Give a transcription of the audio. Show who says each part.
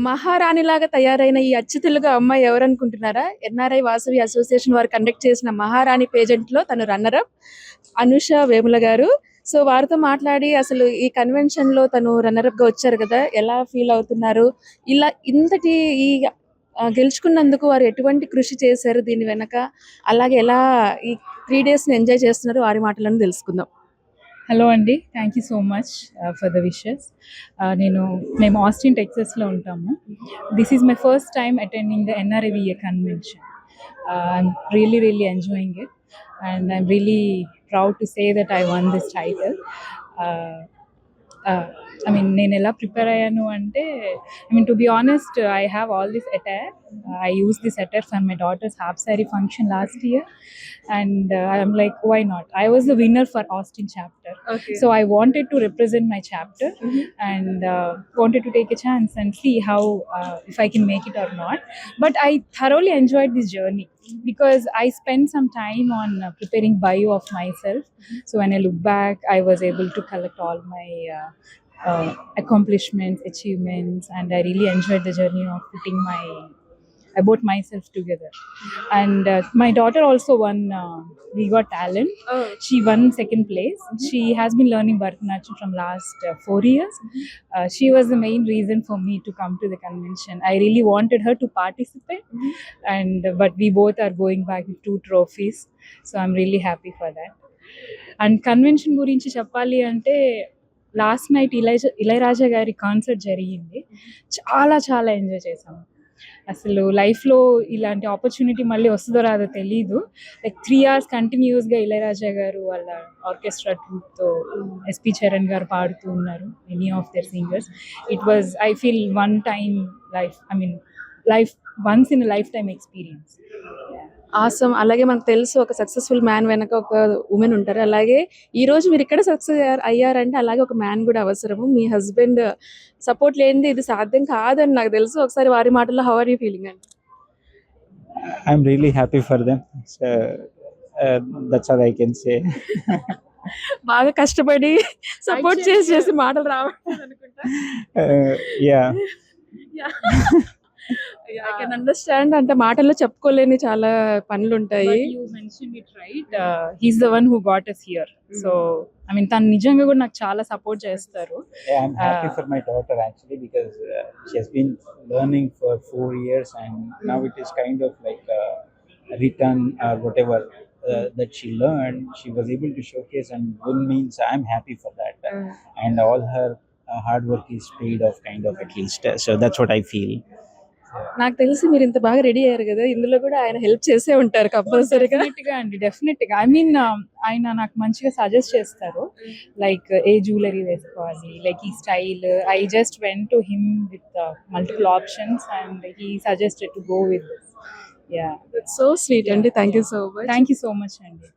Speaker 1: మహారాణిలాగా తయారైన ఈ అచ్చు తెలుగు అమ్మాయి ఎవరనుకుంటున్నారా? ఎన్ఆర్ఐ వాసవి అసోసియేషన్ వారు కండక్ట్ చేసిన మహారాణి పేజెంట్‌లో తను రన్నర్ అప్ అనూష వేముల గారు. సో, వారితో మాట్లాడి అసలు ఈ కన్వెన్షన్‌లో తను రన్నర్ అప్‌గా వచ్చారు కదా! ఎలా ఫీల్ అవుతున్నారు? ఇలా ఇంతటి ఈ గెలుచుకున్నందుకు వారు ఎటువంటి కృషి చేశారు దీని వెనక? అలాగే ఎలా ఈ 3 డేస్‌ని ఎంజాయ్ చేస్తున్నారో వారి మాటలను తెలుసుకుందాం.
Speaker 2: హలో అండి, thank you so much for the wishes. మేము ఆస్టిన్ టెక్సస్లో ఉంటాము. This is my first time attending the NRIVA convention. I'm really enjoying it and I'm really proud to say that I won this title. నేను ఎలా prepare అయ్యాను అంటే, to be honest, I have all this attire. I used this attire for my daughter's half saree function last year, and I'm like, why not? I was the winner for Austin chapter,
Speaker 1: Okay.
Speaker 2: so I wanted to represent my chapter and wanted to take a chance and see how if I can make it or not. But I thoroughly enjoyed this journey because I spent some time on preparing bio of myself. So when I look back, I was able to collect all my accomplishments, achievements, and I really enjoyed the journey of putting about myself together. And my daughter also won. We got talent.
Speaker 1: Oh.
Speaker 2: She won second place. She has been learning Bharatanatyam from last 4 years. She was the main reason for me to come to the convention. I really wanted her to participate, but we both are going back with 2 trophies. So I'm really happy for that. And convention గురించి చెప్పాలి అంటే, last night Ilaiyaraaja గారి concert జరిగింది. చాలా enjoy చేశాము. అసలు లైఫ్లో ఇలాంటి ఆపర్చునిటీ మళ్ళీ వస్తుందో రాదో తెలీదు. లైక్ 3 hours కంటిన్యూస్గా ఇళయరాజా గారు వాళ్ళ ఆర్కెస్ట్రా ట్రూప్తో ఎస్పి చరణ్ గారు పాడుతూ ఉన్నారు, any of their singers. It was, I feel, life once in life time experience.
Speaker 1: Awesome. అలాగే మనకు తెలుసు ఒక సక్సెస్ఫుల్ మ్యాన్ వెనక ఒక ఉమెన్ ఉంటారు. అలాగే ఈ రోజు మీరు ఇక్కడ సక్సెస్ అయ్యారంటే అలాగే ఒక మ్యాన్ కూడా అవసరము. మీ హస్బెండ్ సపోర్ట్ లేనిది ఇది సాధ్యం కాదని నాకు తెలుసు. ఒకసారి వారి మాటల్లో హౌ ఆర్ యూ ఫీలింగ్ అండి?
Speaker 3: I'm really happy for them. So that's all I can say.
Speaker 1: బాగా కష్టపడి సపోర్ట్ చేసి మాటలు రావట్లేదు అనుకుంటా.
Speaker 3: Yeah.
Speaker 1: I can understand. అంటే మాటల్లో చెప్పుకోలేని చాలా పనులు ఉంటాయి.
Speaker 2: But you mentioned it right. He's the one who got us here. So తను నిజంగా కూడా నాకు చాలా సపోర్ట్ చేస్తారు.
Speaker 3: Yeah, I'm happy for my daughter actually because she has been learning for 4 years and now it is kind of like a return or whatever that she learned. She was able to showcase and win means I'm happy for that. And all her hard work is paid off kind of at least. So that's what I feel.
Speaker 1: నాకు తెలిసి మీరు ఇంత బాగా ready అయ్యారు కదా, ఇందులో కూడా ఆయన హెల్ప్ చేసే ఉంటారు కంపల్సరీగా.
Speaker 2: డెఫినెట్గా ఆయన నాకు మంచిగా సజెస్ట్ చేస్తారు, లైక్ ఏ జ్యువెలరీ వేసుకోవాలి, లైక్ ఈ style. I just went to him with multiple options and he suggested to go with this.
Speaker 1: So sweet అండి. Thank you so much.
Speaker 2: Thank you so much అండి.